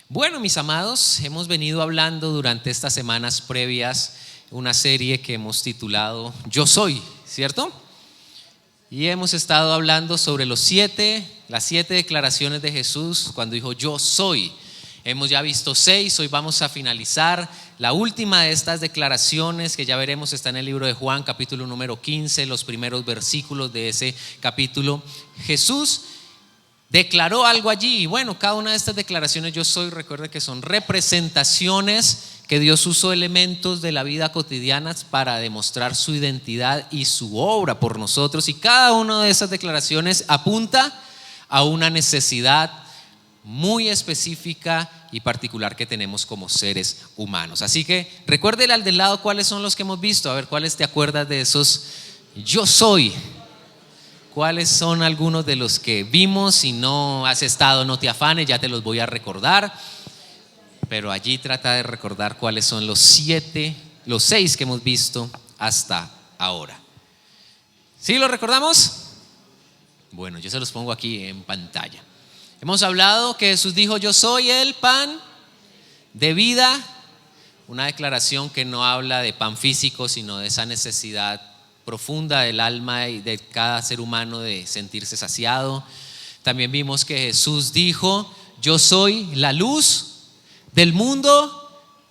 Bueno, mis amados, hemos venido hablando durante estas semanas previas una serie que hemos titulado Yo Soy, ¿cierto? Y hemos estado hablando sobre las siete declaraciones de Jesús cuando dijo Yo soy. Hemos ya visto 6, hoy vamos a finalizar la última de estas declaraciones que ya veremos, está en el libro de Juan, capítulo número 15, los primeros versículos de ese capítulo. Jesús declaró algo allí y bueno, cada una de estas declaraciones yo soy, recuerde que son representaciones que Dios usó elementos de la vida cotidiana para demostrar su identidad y su obra por nosotros, y cada una de esas declaraciones apunta a una necesidad muy específica y particular que tenemos como seres humanos. Así que recuérdele al del lado cuáles son los que hemos visto, a ver cuáles te acuerdas de esos yo soy. ¿Cuáles son algunos de los que vimos? Si no has estado, no te afanes, ya te los voy a recordar. Pero allí trata de recordar cuáles son los 6 que hemos visto hasta ahora. ¿Sí lo recordamos? Bueno, yo se los pongo aquí en pantalla. Hemos hablado que Jesús dijo: yo soy el pan de vida. Una declaración que no habla de pan físico, sino de esa necesidad profunda del alma y de cada ser humano de sentirse saciado. También vimos que Jesús dijo: yo soy la luz del mundo.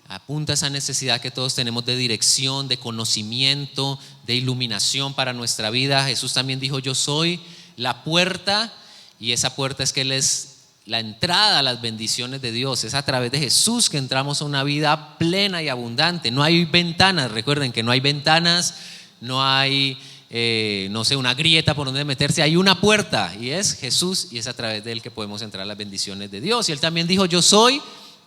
Apunta a esa necesidad que todos tenemos de dirección, de conocimiento, de iluminación para nuestra vida. Jesús también dijo: yo soy la puerta, y esa puerta es que Él es la entrada a las bendiciones de Dios. Es a través de Jesús que entramos a una vida plena y abundante. No hay ventanas, recuerden que no hay ventanas, no hay, una grieta por donde meterse. Hay una puerta y es Jesús, y es a través de Él que podemos entrar a las bendiciones de Dios. Y Él también dijo: yo soy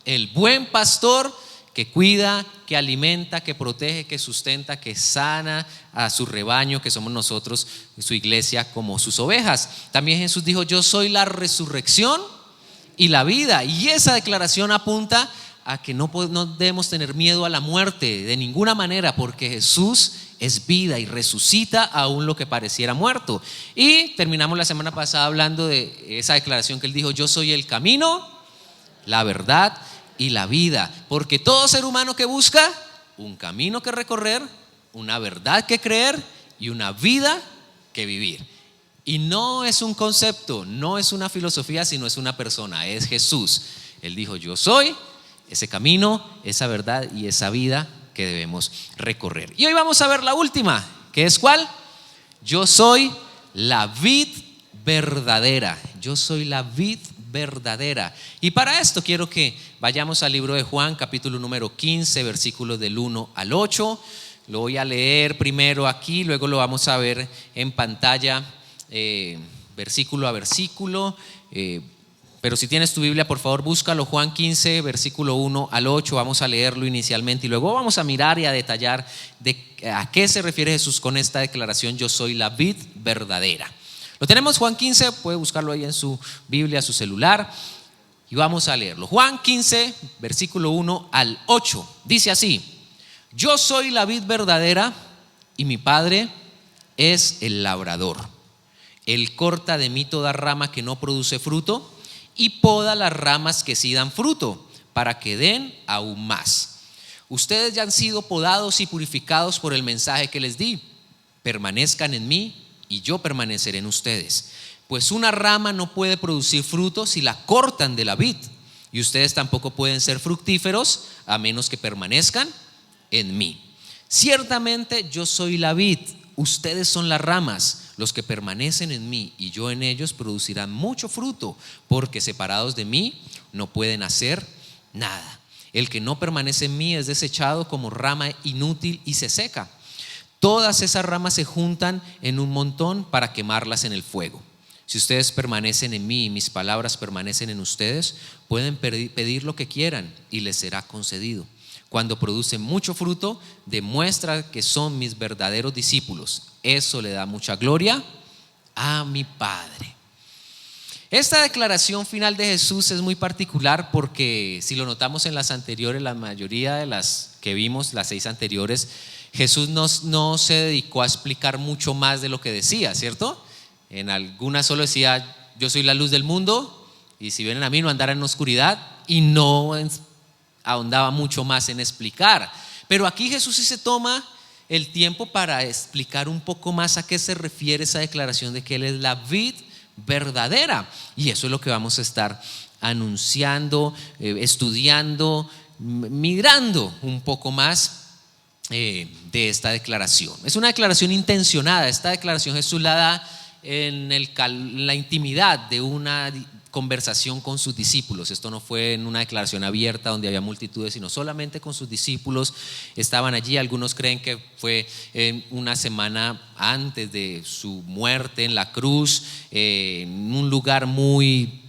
el buen pastor que cuida, que alimenta, que protege, que sustenta, que sana a su rebaño, que somos nosotros, su iglesia, como sus ovejas. También Jesús dijo: yo soy la resurrección y la vida. Y esa declaración apunta a que no debemos tener miedo a la muerte de ninguna manera, porque Jesús es vida y resucita aún lo que pareciera muerto. Y terminamos la semana pasada hablando de esa declaración que Él dijo: yo soy el camino, la verdad y la vida. Porque todo ser humano que busca un camino que recorrer, una verdad que creer y una vida que vivir. Y no es un concepto, no es una filosofía, sino es una persona, es Jesús. Él dijo: yo soy ese camino, esa verdad y esa vida que debemos recorrer. Y hoy vamos a ver la última, que es ¿cuál? Yo soy la vid verdadera. Yo soy la vid verdadera. Y para esto quiero que vayamos al libro de Juan, capítulo número 15, versículos del 1 al 8. Lo voy a leer primero aquí, luego lo vamos a ver en pantalla, versículo a versículo. Pero si tienes tu Biblia, por favor búscalo. Juan 15, versículo 1 al 8. Vamos a leerlo inicialmente y luego vamos a mirar y a detallar a qué se refiere Jesús con esta declaración: yo soy la vid verdadera. Lo tenemos, Juan 15, puede buscarlo ahí en su Biblia, su celular, y vamos a leerlo. Juan 15, versículo 1 al 8, dice así: yo soy la vid verdadera y mi Padre es el labrador. Él corta de mí toda rama que no produce fruto y poda las ramas que sí dan fruto, para que den aún más. Ustedes ya han sido podados y purificados por el mensaje que les di. Permanezcan en mí y yo permaneceré en ustedes. Pues una rama no puede producir fruto si la cortan de la vid, y ustedes tampoco pueden ser fructíferos a menos que permanezcan en mí. Ciertamente yo soy la vid, ustedes son las ramas. Los que permanecen en mí y yo en ellos producirán mucho fruto, porque separados de mí no pueden hacer nada. El que no permanece en mí es desechado como rama inútil y se seca. Todas esas ramas se juntan en un montón para quemarlas en el fuego. Si ustedes permanecen en mí y mis palabras permanecen en ustedes, pueden pedir lo que quieran y les será concedido. Cuando producen mucho fruto, demuestra que son mis verdaderos discípulos. Eso le da mucha gloria a mi Padre. Esta declaración final de Jesús es muy particular porque, si lo notamos en las anteriores, la mayoría de las que vimos, las 6 anteriores, Jesús no se dedicó a explicar mucho más de lo que decía, ¿cierto? En algunas solo decía: yo soy la luz del mundo, y si vienen a mí no andarán en oscuridad. y no ahondaba mucho más en explicar. Pero aquí Jesús sí se toma el tiempo para explicar un poco más a qué se refiere esa declaración de que Él es la vid verdadera. Y eso es lo que vamos a estar anunciando, estudiando, mirando un poco más de esta declaración. Es una declaración intencionada. Esta declaración Jesús la da en la intimidad de una conversación con sus discípulos. Esto no fue en una declaración abierta donde había multitudes, sino solamente con sus discípulos. Estaban allí. Algunos creen que fue una semana antes de su muerte en la cruz, en un lugar muy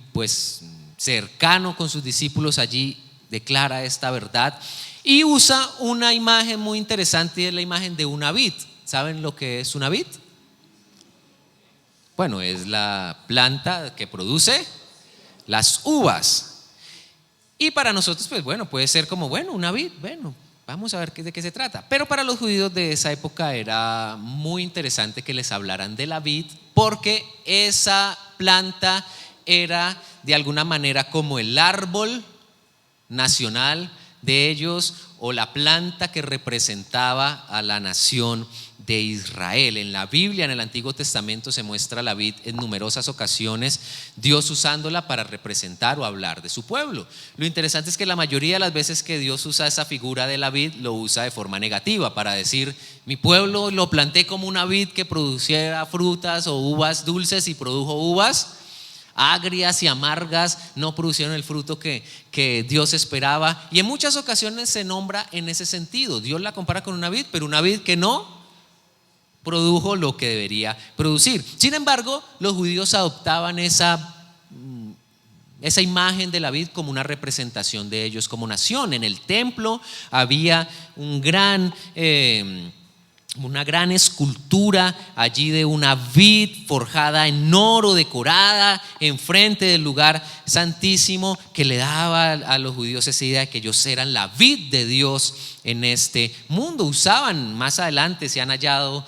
cercano con sus discípulos. Allí declara esta verdad y usa una imagen muy interesante, y es la imagen de una vid. ¿Saben lo que es una vid? Bueno, es la planta que produce las uvas. Y para nosotros, puede ser como, una vid, vamos a ver de qué se trata. Pero para los judíos de esa época era muy interesante que les hablaran de la vid, porque esa planta era de alguna manera como el árbol nacional de ellos, o la planta que representaba a la nación de Israel. En la Biblia, en el Antiguo Testamento, se muestra la vid en numerosas ocasiones, Dios usándola para representar o hablar de su pueblo. Lo interesante es que la mayoría de las veces que Dios usa esa figura de la vid, lo usa de forma negativa, para decir: mi pueblo lo planté como una vid que produciera frutas o uvas dulces, y produjo uvas agrias y amargas, no producieron el fruto que Dios esperaba. Y en muchas ocasiones se nombra en ese sentido. Dios la compara con una vid, pero una vid que no produjo lo que debería producir. Sin embargo, los judíos adoptaban esa imagen de la vid como una representación de ellos como nación. En el templo había una gran escultura allí de una vid forjada en oro, decorada enfrente del lugar santísimo, que le daba a los judíos esa idea de que ellos eran la vid de Dios en este mundo. Usaban, más adelante se han hallado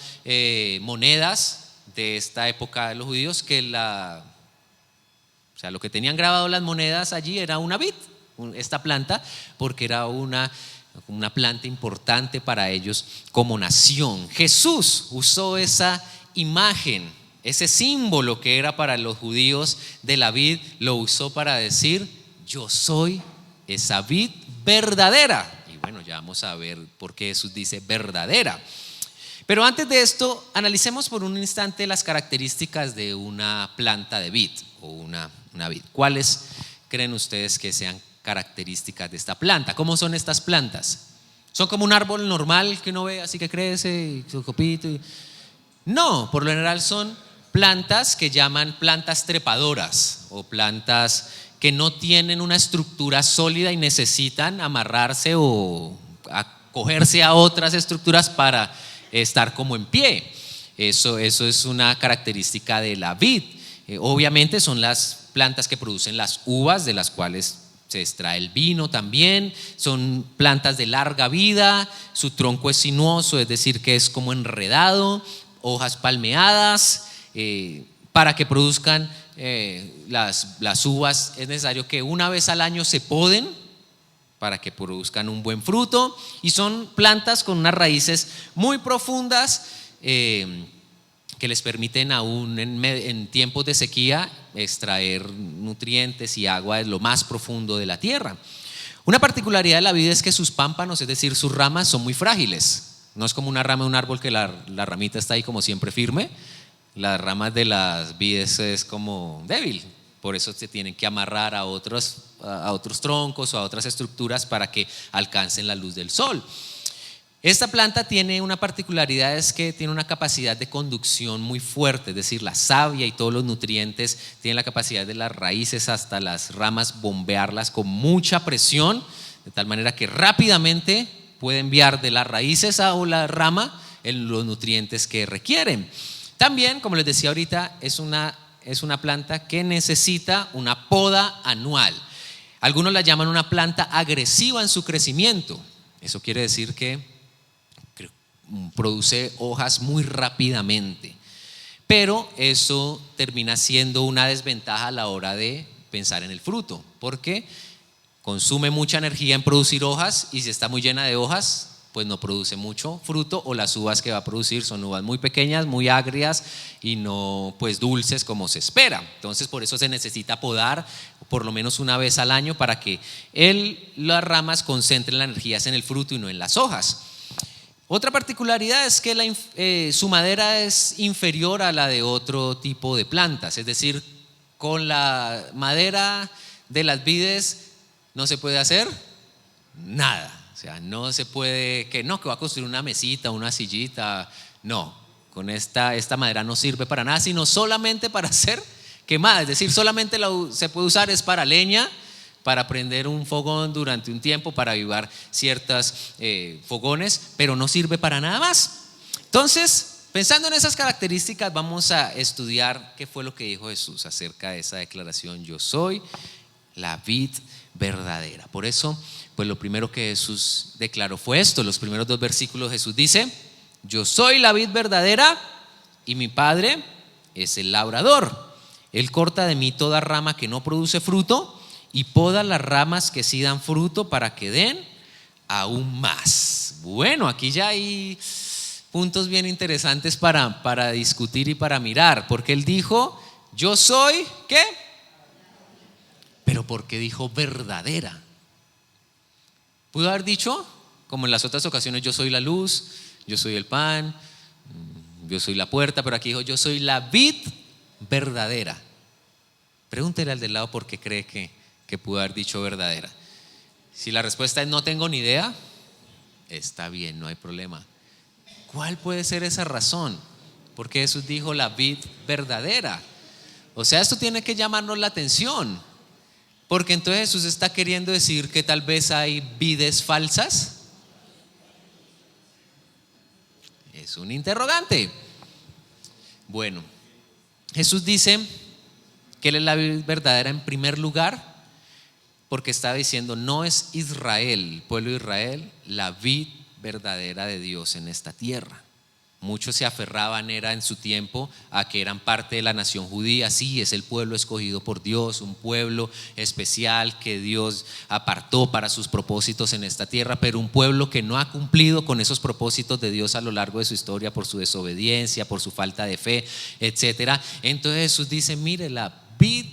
monedas de esta época de los judíos que lo que tenían grabado las monedas allí era una vid, esta planta, porque era una planta importante para ellos como nación. Jesús usó esa imagen, ese símbolo que era para los judíos de la vid, lo usó para decir: yo soy esa vid verdadera. Y ya vamos a ver por qué Jesús dice verdadera. Pero antes de esto, analicemos por un instante las características de una planta de vid o una vid. ¿Cuáles creen ustedes que sean características de esta planta? ¿Cómo son estas plantas? ¿Son como un árbol normal que uno ve así que crece y su copito? No, por lo general son plantas que llaman plantas trepadoras, o plantas que no tienen una estructura sólida y necesitan amarrarse o acogerse a otras estructuras para estar como en pie. Eso es una característica de la vid. Obviamente son las plantas que producen las uvas, de las cuales se extrae el vino también. Son plantas de larga vida, su tronco es sinuoso, es decir que es como enredado, hojas palmeadas. Para que produzcan las uvas es necesario que una vez al año se poden para que produzcan un buen fruto, y son plantas con unas raíces muy profundas que les permiten aún en tiempos de sequía extraer nutrientes y agua de lo más profundo de la tierra. Una particularidad de la vid es que sus pámpanos, es decir, sus ramas, son muy frágiles. No es como una rama de un árbol que la ramita está ahí como siempre firme. Las ramas de las vides es como débil, por eso se tienen que amarrar a otros troncos o a otras estructuras para que alcancen la luz del sol. Esta planta tiene una particularidad, es que tiene una capacidad de conducción muy fuerte, es decir, la savia y todos los nutrientes tienen la capacidad de las raíces hasta las ramas bombearlas con mucha presión, de tal manera que rápidamente puede enviar de las raíces a la rama los nutrientes que requieren. También, como les decía ahorita, es una planta que necesita una poda anual. Algunos la llaman una planta agresiva en su crecimiento. Eso quiere decir que produce hojas muy rápidamente, pero eso termina siendo una desventaja a la hora de pensar en el fruto, porque consume mucha energía en producir hojas, y si está muy llena de hojas, pues no produce mucho fruto, o las uvas que va a producir son uvas muy pequeñas, muy agrias y no pues dulces como se espera. Entonces por eso se necesita podar por lo menos una vez al año para que las ramas concentren las energías en el fruto y no en las hojas. Otra particularidad es que su madera es inferior a la de otro tipo de plantas, es decir, con la madera de las vides no se puede hacer nada. O sea, no se puede, que va a construir una mesita, una sillita, no, con esta madera no sirve para nada, sino solamente para ser quemada, es decir, solamente se puede usar es para leña, para prender un fogón durante un tiempo, para avivar ciertos fogones, pero no sirve para nada más. Entonces, pensando en esas características, vamos a estudiar qué fue lo que dijo Jesús acerca de esa declaración: yo soy la vid verdadera. Por eso, pues lo primero que Jesús declaró fue esto. Los primeros 2 versículos Jesús dice: yo soy la vid verdadera y mi Padre es el labrador. Él corta de mí toda rama que no produce fruto y poda las ramas que sí dan fruto para que den aún más. Bueno, aquí ya hay puntos bien interesantes para discutir y para mirar, porque él dijo: yo soy, ¿qué? Pero ¿por qué dijo verdadera? Pudo haber dicho, como en las otras ocasiones, yo soy la luz, yo soy el pan, yo soy la puerta, pero aquí dijo: yo soy la vid verdadera. Pregúntele al del lado por qué cree que pudo haber dicho verdadera. Si la respuesta es no tengo ni idea, está bien, no hay problema. ¿Cuál puede ser esa razón? Porque Jesús dijo la vid verdadera. O sea, esto tiene que llamarnos la atención, porque entonces Jesús está queriendo decir que tal vez hay vides falsas. Es un interrogante. Bueno, Jesús dice que Él es la vid verdadera en primer lugar, porque está diciendo: no es Israel, el pueblo de Israel, la vid verdadera de Dios en esta tierra. Muchos se aferraban en su tiempo a que eran parte de la nación judía. Sí, es el pueblo escogido por Dios, un pueblo especial que Dios apartó para sus propósitos en esta tierra, pero un pueblo que no ha cumplido con esos propósitos de Dios a lo largo de su historia por su desobediencia, por su falta de fe, etcétera. Entonces Jesús dice: mire, la vid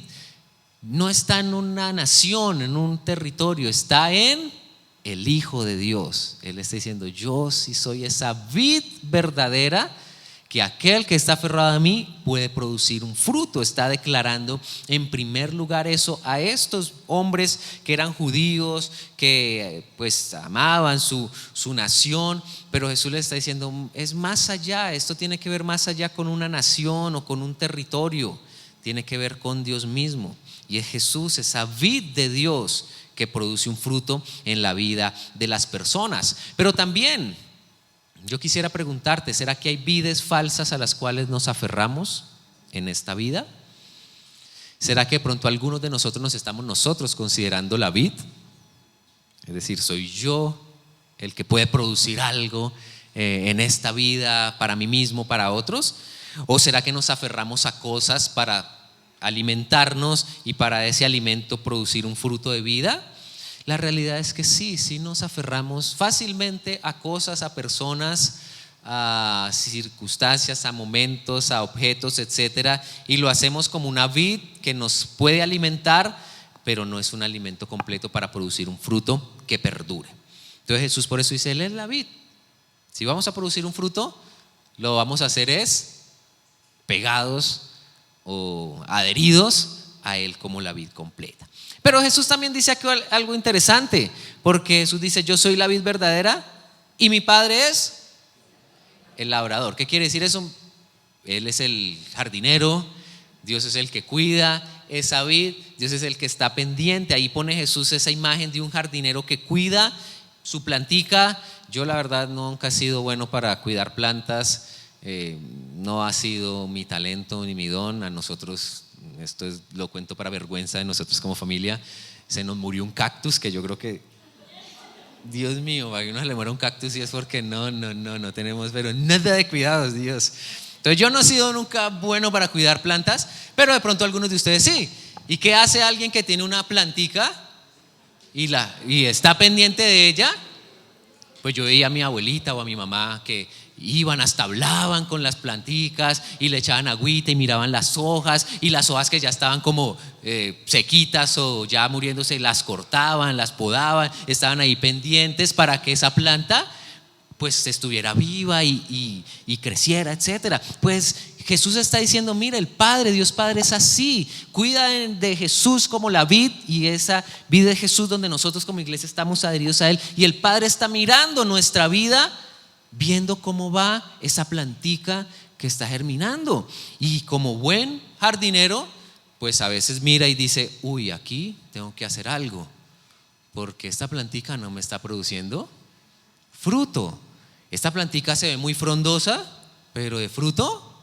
no está en una nación, en un territorio, está en el Hijo de Dios. Él está diciendo: yo sí soy esa vid verdadera, que aquel que está aferrado a mí puede producir un fruto. Está declarando en primer lugar eso a estos hombres que eran judíos, que pues amaban su nación, pero Jesús les está diciendo: es más allá, esto tiene que ver más allá con una nación o con un territorio, tiene que ver con Dios mismo. Y es Jesús, esa vid de Dios, que produce un fruto en la vida de las personas. Pero también yo quisiera preguntarte: ¿será que hay vides falsas a las cuales nos aferramos en esta vida? ¿Será que de pronto algunos de nosotros nos estamos considerando la vid? Es decir, soy yo el que puede producir algo en esta vida para mí mismo, para otros. ¿O será que nos aferramos a cosas para alimentarnos y para ese alimento producir un fruto de vida? La realidad es que sí nos aferramos fácilmente a cosas, a personas, a circunstancias, a momentos, a objetos, etcétera, y lo hacemos como una vid que nos puede alimentar, pero no es un alimento completo para producir un fruto que perdure. Entonces Jesús por eso dice: Él es la vid. Si vamos a producir un fruto, lo vamos a hacer es pegados o adheridos a Él como la vid completa. Pero Jesús también dice aquí algo interesante, porque Jesús dice: yo soy la vid verdadera y mi Padre es el labrador. ¿Qué quiere decir eso? Él es el jardinero, Dios es el que cuida esa vid, Dios es el que está pendiente. Ahí pone Jesús esa imagen de un jardinero que cuida su plantica. Yo la verdad nunca he sido bueno para cuidar plantas. No ha sido mi talento ni mi don. A nosotros, lo cuento para vergüenza de nosotros como familia, se nos murió un cactus que yo creo que, Dios mío, a uno se le muere un cactus y es porque no tenemos pero nada de cuidados, Dios. Entonces yo no he sido nunca bueno para cuidar plantas, pero de pronto algunos de ustedes sí. ¿Y qué hace alguien que tiene una plantica? y está pendiente de ella, pues yo veía a mi abuelita o a mi mamá que iban, hasta hablaban con las planticas y le echaban agüita y miraban las hojas, y las hojas que ya estaban como sequitas o ya muriéndose las cortaban, las podaban, estaban ahí pendientes para que esa planta pues estuviera viva y creciera, etcétera. Pues Jesús está diciendo: mira, el Padre, Dios Padre es así, cuida de Jesús como la vid, y esa vid de Jesús donde nosotros como iglesia estamos adheridos a Él, y el Padre está mirando nuestra vida, viendo cómo va esa plantica que está germinando, y como buen jardinero pues a veces mira y dice: uy, aquí tengo que hacer algo porque esta plantica no me está produciendo fruto. Esta plantica se ve muy frondosa, pero de fruto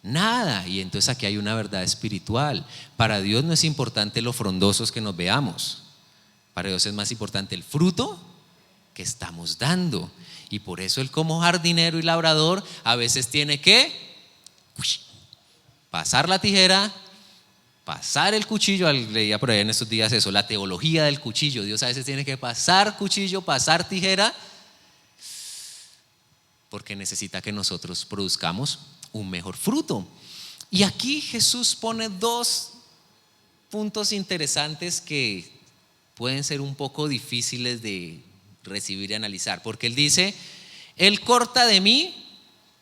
nada. Y entonces aquí hay una verdad espiritual. Para Dios no es importante lo frondosos que nos veamos, para Dios es más importante el fruto que estamos dando. Y por eso Él, como jardinero y labrador, a veces tiene que pasar la tijera, pasar el cuchillo. Leía por ahí en estos días eso, la teología del cuchillo. Dios a veces tiene que pasar cuchillo, pasar tijera, porque necesita que nosotros produzcamos un mejor fruto. Y aquí Jesús pone dos puntos interesantes que pueden ser un poco difíciles de recibir y analizar, porque Él dice: Él corta de mí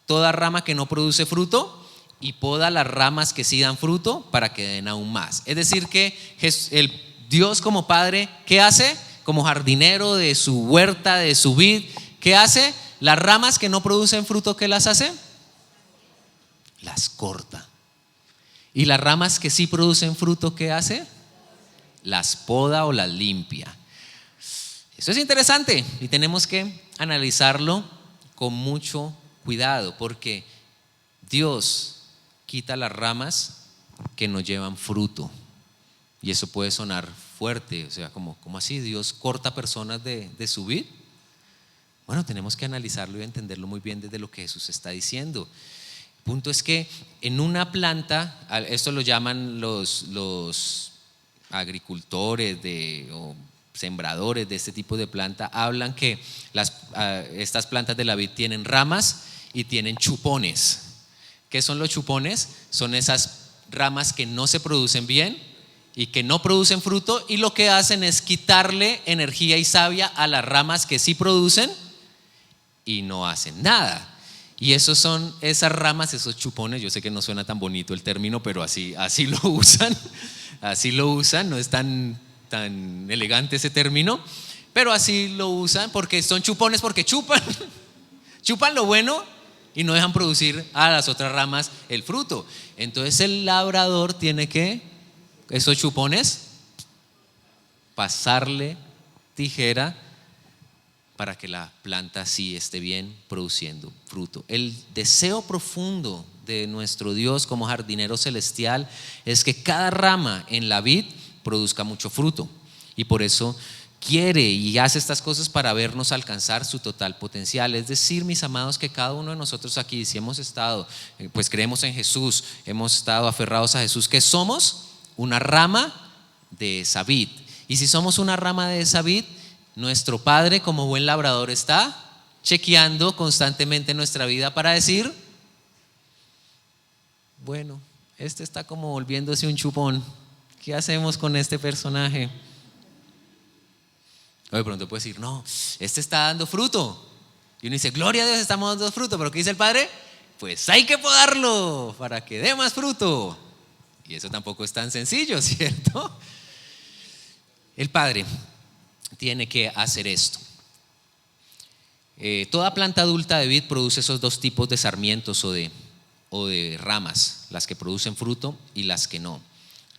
toda rama que no produce fruto y poda las ramas que sí dan fruto para que den aún más. Es decir, que el Dios como Padre, ¿qué hace? Como jardinero de su huerta, de su vid, ¿qué hace? Las ramas que no producen fruto, ¿qué las hace? Las corta. Y las ramas que sí producen fruto, ¿qué hace? Las poda o las limpia. Eso es interesante y tenemos que analizarlo con mucho cuidado, porque Dios quita las ramas que no llevan fruto. Y eso puede sonar fuerte, o sea, ¿cómo así? ¿Dios corta personas de su vid? Bueno, tenemos que analizarlo y entenderlo muy bien desde lo que Jesús está diciendo. El punto es que en una planta, esto lo llaman los agricultores o sembradores de este tipo de planta, hablan que estas plantas de la vid tienen ramas y tienen chupones. ¿Qué son los chupones? Son esas ramas que no se producen bien y que no producen fruto, y lo que hacen es quitarle energía y savia a las ramas que sí producen y no hacen nada. Y esos son esas ramas, esos chupones. Yo sé que no suena tan bonito el término, pero así lo usan. Así lo usan, no es tan elegante ese término, pero así lo usan, porque son chupones, porque chupan lo bueno y no dejan producir a las otras ramas el fruto. Entonces el labrador tiene que, esos chupones, pasarle tijera para que la planta sí esté bien produciendo fruto. El deseo profundo de nuestro Dios como jardinero celestial es que cada rama en la vid produzca mucho fruto, y por eso quiere y hace estas cosas para vernos alcanzar su total potencial. Es decir, mis amados, que cada uno de nosotros aquí, si hemos estado, pues creemos en Jesús, hemos estado aferrados a Jesús, que somos una rama de esa vid. Y si somos una rama de esa vid, nuestro Padre como buen labrador está chequeando constantemente nuestra vida para decir: bueno, este está como volviéndose un chupón, ¿qué hacemos con este personaje? O de pronto puede decir: no, este está dando fruto. Y uno dice: gloria a Dios, estamos dando fruto. Pero ¿qué dice el Padre? Pues hay que podarlo para que dé más fruto. Y eso tampoco es tan sencillo, ¿cierto? El Padre tiene que hacer esto. Toda planta adulta de vid produce esos dos tipos de sarmientos o de ramas: las que producen fruto y las que no.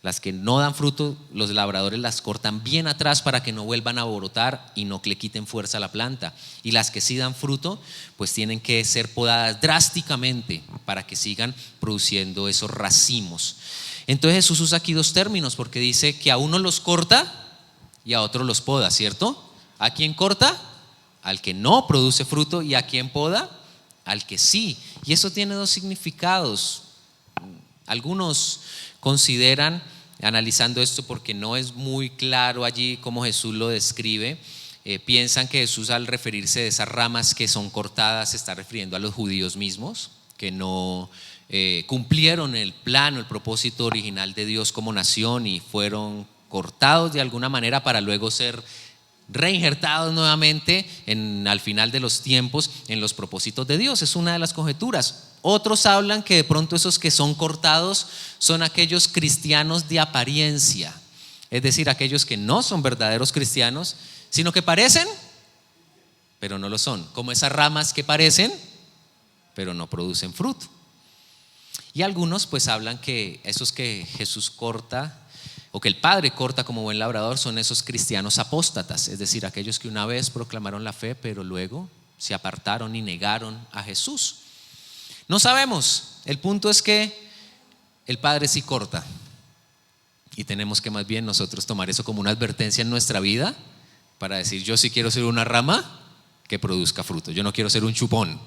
Las que no dan fruto, los labradores las cortan bien atrás para que no vuelvan a brotar y no le quiten fuerza a la planta. Y las que sí dan fruto, pues tienen que ser podadas drásticamente para que sigan produciendo esos racimos. Entonces Jesús usa aquí dos términos, porque dice que a uno los corta y a otro los poda, ¿cierto? ¿A quién corta? Al que no produce fruto. ¿Y a quién poda? Al que sí. Y eso tiene dos significados. Algunos consideran analizando esto porque no es muy claro allí cómo Jesús lo describe. Piensan que Jesús, al referirse de esas ramas que son cortadas, se está refiriendo a los judíos mismos, que no cumplieron el plan o el propósito original de Dios como nación y fueron cortados de alguna manera para luego ser reinjertados nuevamente al final de los tiempos en los propósitos de Dios. Es una de las conjeturas. Otros hablan que de pronto esos que son cortados son aquellos cristianos de apariencia, es decir, aquellos que no son verdaderos cristianos, sino que parecen, pero no lo son, como esas ramas que parecen, pero no producen fruto. Y algunos pues hablan que esos que Jesús corta, o que el Padre corta como buen labrador, son esos cristianos apóstatas, es decir, aquellos que una vez proclamaron la fe, pero luego se apartaron y negaron a Jesús. No sabemos, el punto es que el Padre sí corta, y tenemos que más bien nosotros tomar eso como una advertencia en nuestra vida, para decir: yo sí quiero ser una rama que produzca fruto. Yo no quiero ser un chupón,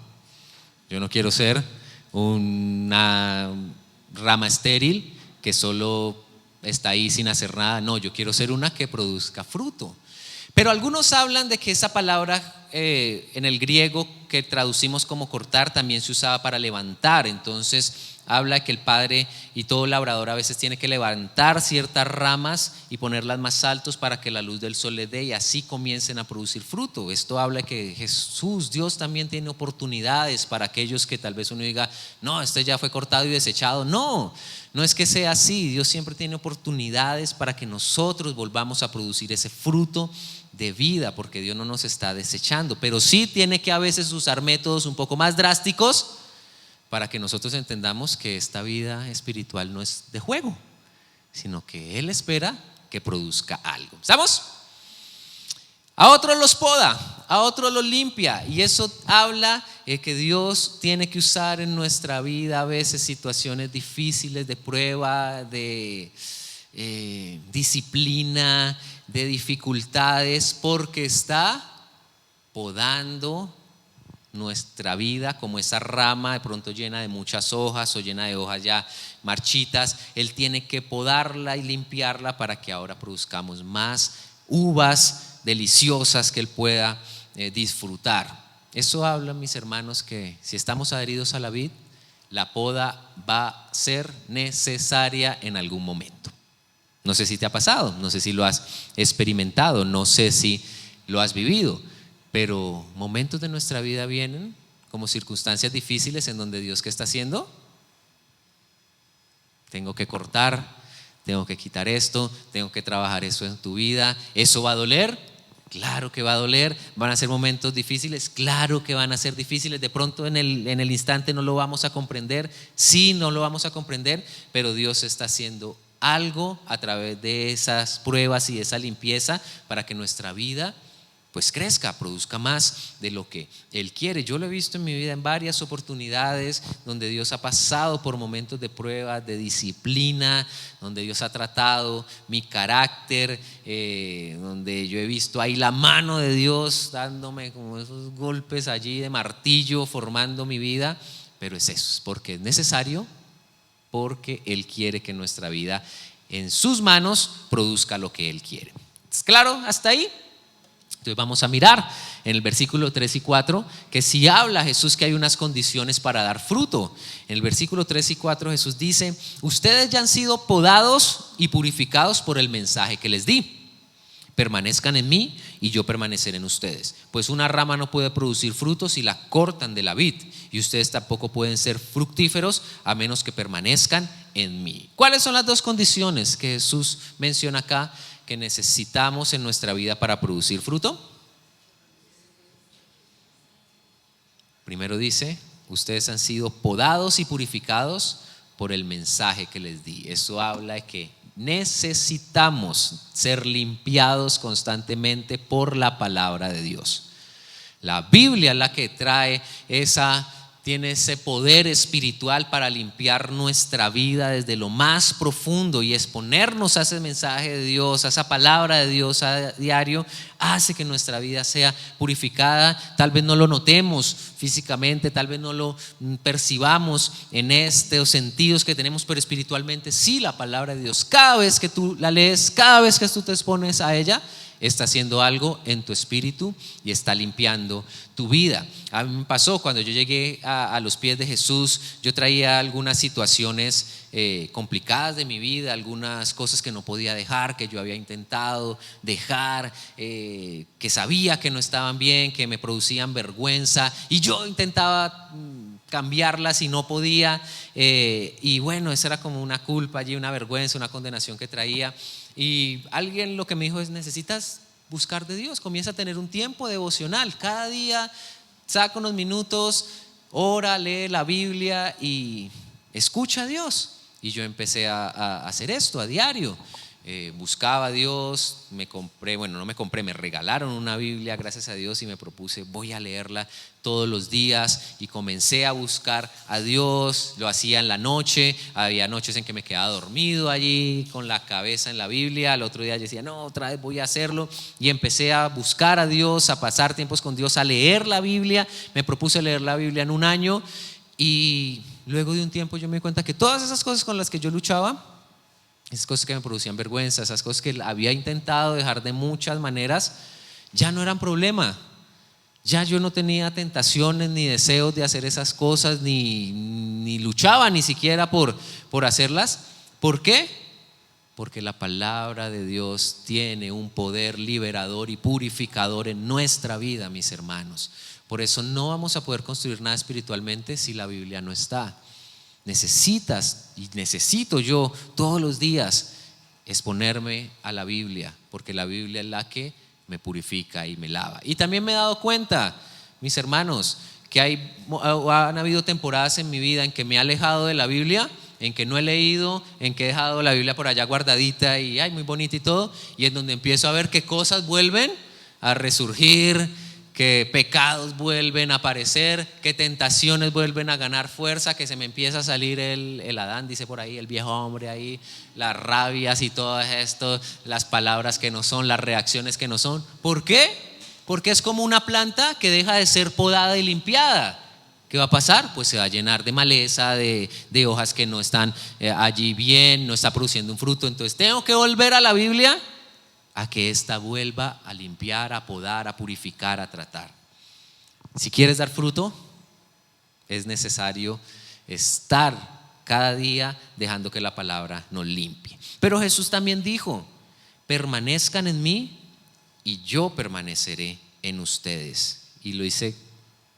yo no quiero ser una rama estéril que solo está ahí sin hacer nada. No, yo quiero ser una que produzca fruto. Pero algunos hablan de que esa palabra en el griego que traducimos como cortar también se usaba para levantar. Entonces habla que el padre y todo labrador a veces tiene que levantar ciertas ramas y ponerlas más altos para que la luz del sol les dé y así comiencen a producir fruto. Esto habla que Jesús, Dios, también tiene oportunidades para aquellos que tal vez uno diga: no, este ya fue cortado y desechado. No es que sea así. Dios siempre tiene oportunidades para que nosotros volvamos a producir ese fruto de vida, porque Dios no nos está desechando, pero sí tiene que a veces usar métodos un poco más drásticos para que nosotros entendamos que esta vida espiritual no es de juego, sino que Él espera que produzca algo. ¿Estamos? A otros los poda, a otros los limpia, y eso habla que Dios tiene que usar en nuestra vida a veces situaciones difíciles de prueba, de disciplina, de dificultades, porque está podando nuestra vida como esa rama de pronto llena de muchas hojas o llena de hojas ya marchitas. Él tiene que podarla y limpiarla para que ahora produzcamos más uvas deliciosas que Él pueda disfrutar. Eso habla, mis hermanos, que si estamos adheridos a la vid, la poda va a ser necesaria en algún momento. No sé si te ha pasado, no sé si lo has experimentado, no sé si lo has vivido, pero momentos de nuestra vida vienen como circunstancias difíciles en donde Dios, ¿qué está haciendo? Tengo que cortar, tengo que quitar esto, tengo que trabajar eso en tu vida. ¿Eso va a doler? Claro que va a doler. ¿Van a ser momentos difíciles? Claro que van a ser difíciles. De pronto en el instante no lo vamos a comprender. Sí, no lo vamos a comprender, pero Dios está haciendo algo a través de esas pruebas y de esa limpieza para que nuestra vida pues crezca, produzca más de lo que Él quiere. Yo lo he visto en mi vida en varias oportunidades donde Dios ha pasado por momentos de prueba, de disciplina, donde Dios ha tratado mi carácter, donde yo he visto ahí la mano de Dios dándome como esos golpes allí de martillo, formando mi vida. Pero es eso, es porque es necesario, porque Él quiere que nuestra vida en sus manos produzca lo que Él quiere. ¿Es claro hasta ahí? Entonces vamos a mirar en el versículo 3 y 4 que si habla Jesús que hay unas condiciones para dar fruto. En el versículo 3 y 4 Jesús dice: ustedes ya han sido podados y purificados por el mensaje que les di. Permanezcan en mí y yo permaneceré en ustedes. Pues una rama no puede producir frutos si la cortan de la vid, y ustedes tampoco pueden ser fructíferos a menos que permanezcan en mí. ¿Cuáles son las dos condiciones que Jesús menciona acá que necesitamos en nuestra vida para producir fruto? Primero dice: ustedes han sido podados y purificados por el mensaje que les di. Eso habla de que necesitamos ser limpiados constantemente por la palabra de Dios. La Biblia es la que trae esa tiene ese poder espiritual para limpiar nuestra vida desde lo más profundo y exponernos a ese mensaje de Dios, a esa palabra de Dios a diario, hace que nuestra vida sea purificada. Tal vez no lo notemos físicamente, tal vez no lo percibamos en estos sentidos que tenemos, pero espiritualmente sí, la palabra de Dios, cada vez que tú la lees, cada vez que tú te expones a ella, está haciendo algo en tu espíritu y está limpiando tu vida. A mí me pasó cuando yo llegué a los pies de Jesús. Yo traía algunas situaciones complicadas de mi vida, algunas cosas que no podía dejar, que yo había intentado dejar, que sabía que no estaban bien, que me producían vergüenza, y yo intentaba cambiarlas y no podía, y bueno, esa era como una culpa allí, una vergüenza, una condenación que traía. Y alguien lo que me dijo es: necesitas buscar de Dios, comienza a tener un tiempo devocional, cada día saca unos minutos, ora, lee la Biblia y escucha a Dios. Y yo empecé a hacer esto a diario. Buscaba a Dios, me regalaron una Biblia, gracias a Dios, y me propuse: voy a leerla todos los días, y comencé a buscar a Dios. Lo hacía en la noche, había noches en que me quedaba dormido allí con la cabeza en la Biblia. Al otro día yo decía: no, otra vez voy a hacerlo, y empecé a buscar a Dios, a pasar tiempos con Dios, a leer la Biblia. Me propuse leer la Biblia en un año, y luego de un tiempo yo me di cuenta que todas esas cosas con las que yo luchaba, esas cosas que me producían vergüenza, esas cosas que había intentado dejar de muchas maneras, ya no eran problema. Ya yo no tenía tentaciones ni deseos de hacer esas cosas, ni luchaba ni siquiera por hacerlas. ¿Por qué? Porque la palabra de Dios tiene un poder liberador y purificador en nuestra vida, mis hermanos. Por eso no vamos a poder construir nada espiritualmente si la Biblia no está. Necesitas y necesito yo todos los días exponerme a la Biblia, porque la Biblia es la que me purifica y me lava. Y también me he dado cuenta, mis hermanos, que han habido temporadas en mi vida en que me he alejado de la Biblia, en que no he leído, en que he dejado la Biblia por allá guardadita y muy bonita y todo, y en donde empiezo a ver que cosas vuelven a resurgir, que pecados vuelven a aparecer, que tentaciones vuelven a ganar fuerza, que se me empieza a salir el Adán, dice por ahí, el viejo hombre ahí, las rabias y todo esto, las palabras que no son, las reacciones que no son. ¿Por qué? Porque es como una planta que deja de ser podada y limpiada. ¿Qué va a pasar? Pues se va a llenar de maleza, de hojas que no están allí bien, no está produciendo un fruto. Entonces tengo que volver a la Biblia a que ésta vuelva a limpiar, a podar, a purificar, a tratar. Si quieres dar fruto, es necesario estar cada día dejando que la palabra nos limpie. Pero Jesús también dijo: permanezcan en mí y yo permaneceré en ustedes. Y lo dice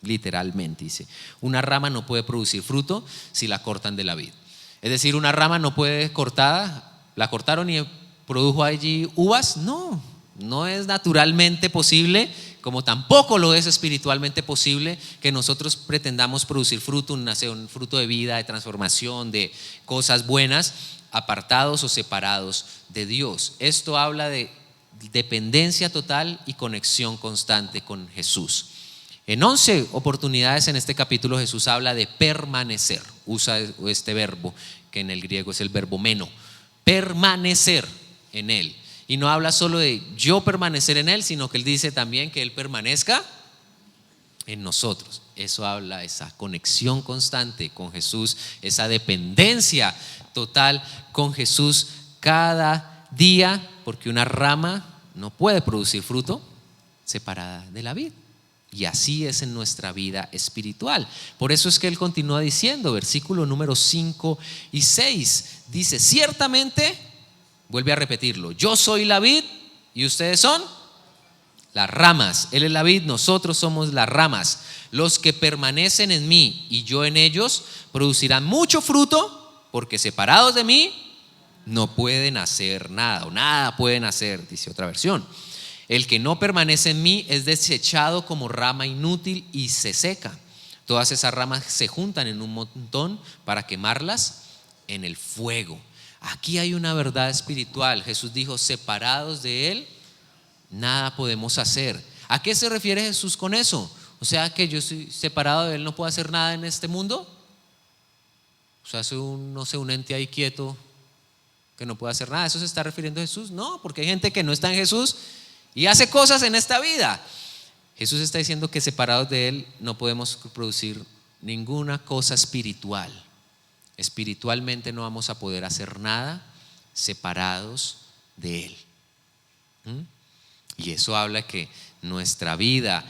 literalmente, dice: una rama no puede producir fruto si la cortan de la vid. Es decir, una rama no puede cortada, la cortaron y produjo allí uvas. No es naturalmente posible, como tampoco lo es espiritualmente posible que nosotros pretendamos producir fruto, un fruto de vida, de transformación, de cosas buenas, apartados o separados de Dios. Esto habla de dependencia total y conexión constante con Jesús. En 11 oportunidades en este capítulo Jesús habla de permanecer. Usa este verbo que en el griego es el verbo meno, permanecer en Él. Y no habla solo de yo permanecer en Él, sino que Él dice también que Él permanezca en nosotros. Eso habla de esa conexión constante con Jesús, esa dependencia total con Jesús cada día, porque una rama no puede producir fruto separada de la vid. Y así es en nuestra vida espiritual. Por eso es que Él continúa diciendo, versículo número 5 y 6, dice: ciertamente, vuelve a repetirlo, yo soy la vid y ustedes son las ramas. Él es la vid, nosotros somos las ramas. Los que permanecen en mí y yo en ellos producirán mucho fruto, porque separados de mí no pueden hacer nada, o nada pueden hacer, dice otra versión. El que no permanece en mí es desechado como rama inútil y se seca. Todas esas ramas se juntan en un montón para quemarlas en el fuego. Aquí hay una verdad espiritual. Jesús dijo: separados de Él, nada podemos hacer. ¿A qué se refiere Jesús con eso? O sea que yo estoy separado de Él, no puedo hacer nada en este mundo. O sea, soy no sé, un ente ahí quieto que no puede hacer nada. ¿A eso se está refiriendo Jesús? No, porque hay gente que no está en Jesús y hace cosas en esta vida. Jesús está diciendo que separados de Él no podemos producir ninguna cosa espiritual. Espiritualmente no vamos a poder hacer nada separados de Él. Y eso habla que nuestra vida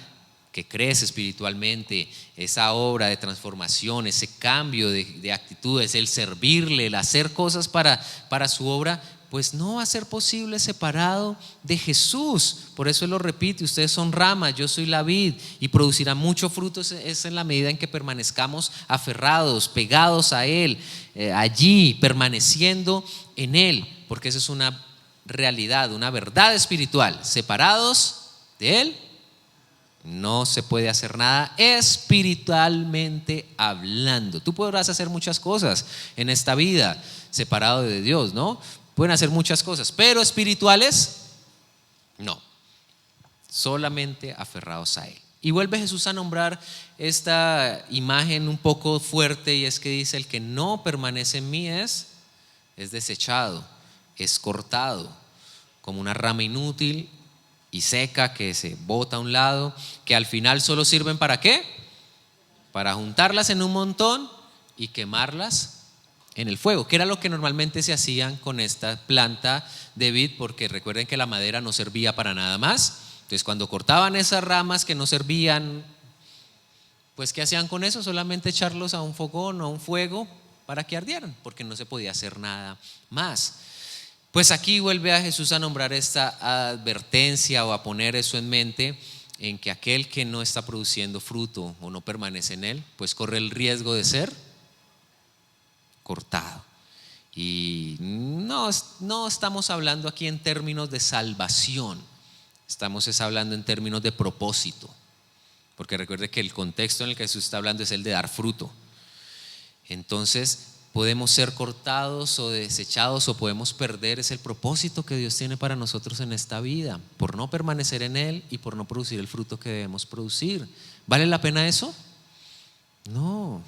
que crece espiritualmente, esa obra de transformación, ese cambio de actitudes, el servirle, el hacer cosas para su obra, pues no va a ser posible separado de Jesús. Por eso Él lo repite: ustedes son ramas, yo soy la vid, y producirá mucho fruto. Es en la medida en que permanezcamos aferrados, pegados a Él, allí, permaneciendo en Él, porque esa es una realidad, una verdad espiritual. Separados de Él no se puede hacer nada espiritualmente hablando. Tú podrás hacer muchas cosas en esta vida separado de Dios, ¿no? Pueden hacer muchas cosas, pero espirituales no, solamente aferrados a Él. Y vuelve Jesús a nombrar esta imagen un poco fuerte, y es que dice: el que no permanece en mí es desechado, es cortado, como una rama inútil y seca que se bota a un lado, que al final solo sirven ¿para qué? Para juntarlas en un montón y quemarlas en el fuego, que era lo que normalmente se hacían con esta planta de vid, porque recuerden que la madera no servía para nada más. Entonces, cuando cortaban esas ramas que no servían, pues ¿qué hacían con eso? Solamente echarlos a un fogón o a un fuego para que ardieran, porque no se podía hacer nada más. Pues aquí vuelve a Jesús a nombrar esta advertencia, o a poner eso en mente, en que aquel que no está produciendo fruto o no permanece en Él, pues corre el riesgo de ser cortado. Y no estamos hablando aquí en términos de salvación, estamos hablando en términos de propósito, porque recuerde que el contexto en el que Jesús está hablando es el de dar fruto. Entonces podemos ser cortados o desechados, o podemos perder ese propósito que Dios tiene para nosotros en esta vida, por no permanecer en Él y por no producir el fruto que debemos producir. ¿Vale la pena eso? No.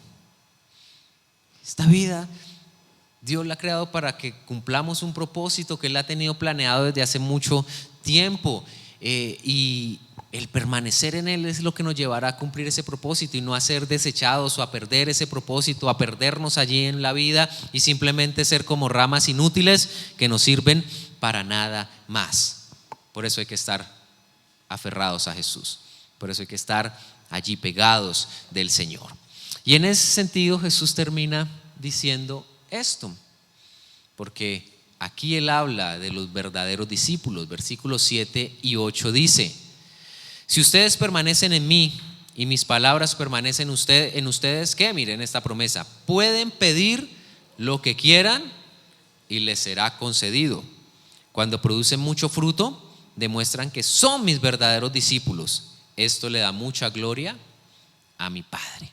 Esta vida Dios la ha creado para que cumplamos un propósito que Él ha tenido planeado desde hace mucho tiempo, y el permanecer en Él es lo que nos llevará a cumplir ese propósito, y no a ser desechados o a perder ese propósito, a perdernos allí en la vida y simplemente ser como ramas inútiles que no sirven para nada más. Por eso hay que estar aferrados a Jesús, por eso hay que estar allí pegados del Señor. Y en ese sentido Jesús termina diciendo esto, porque aquí Él habla de los verdaderos discípulos. Versículos 7 y 8 dice: si ustedes permanecen en mí y mis palabras permanecen en ustedes, ¿qué? Miren esta promesa: pueden pedir lo que quieran y les será concedido. Cuando producen mucho fruto, demuestran que son mis verdaderos discípulos. Esto le da mucha gloria a mi Padre.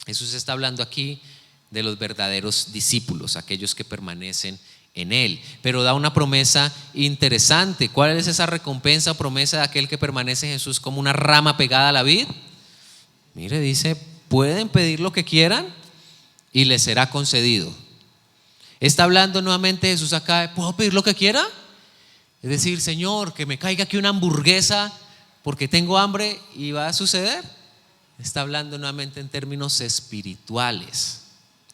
Jesús está hablando aquí de los verdaderos discípulos, aquellos que permanecen en Él, pero da una promesa interesante. ¿Cuál es esa recompensa o promesa de aquel que permanece en Jesús como una rama pegada a la vid? Mire, dice: pueden pedir lo que quieran y les será concedido. Está hablando nuevamente Jesús acá: ¿puedo pedir lo que quiera? Es decir, Señor, que me caiga aquí una hamburguesa porque tengo hambre y va a suceder. Está hablando nuevamente en términos espirituales.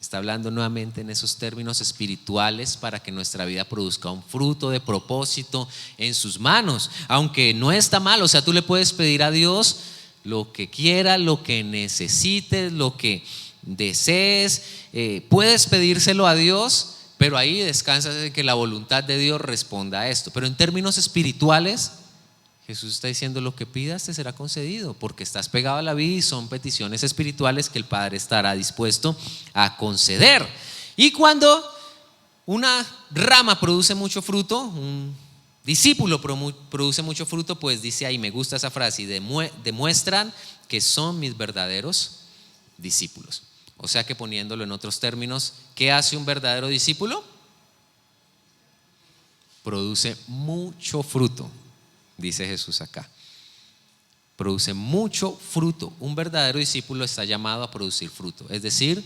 Está hablando nuevamente en esos términos espirituales para que nuestra vida produzca un fruto de propósito en sus manos. Aunque no está mal, o sea, tú le puedes pedir a Dios lo que quieras, lo que necesites, lo que desees, puedes pedírselo a Dios, pero ahí descansas en que la voluntad de Dios responda a esto. Pero en términos espirituales, Jesús está diciendo: lo que pidas te será concedido, porque estás pegado a la vida y son peticiones espirituales que el Padre estará dispuesto a conceder. Y cuando una rama produce mucho fruto, un discípulo produce mucho fruto, pues dice ahí, me gusta esa frase: y demuestran que son mis verdaderos discípulos. O sea que, poniéndolo en otros términos, ¿qué hace un verdadero discípulo? Produce mucho fruto. Dice Jesús acá: produce mucho fruto. Un verdadero discípulo está llamado a producir fruto. Es decir,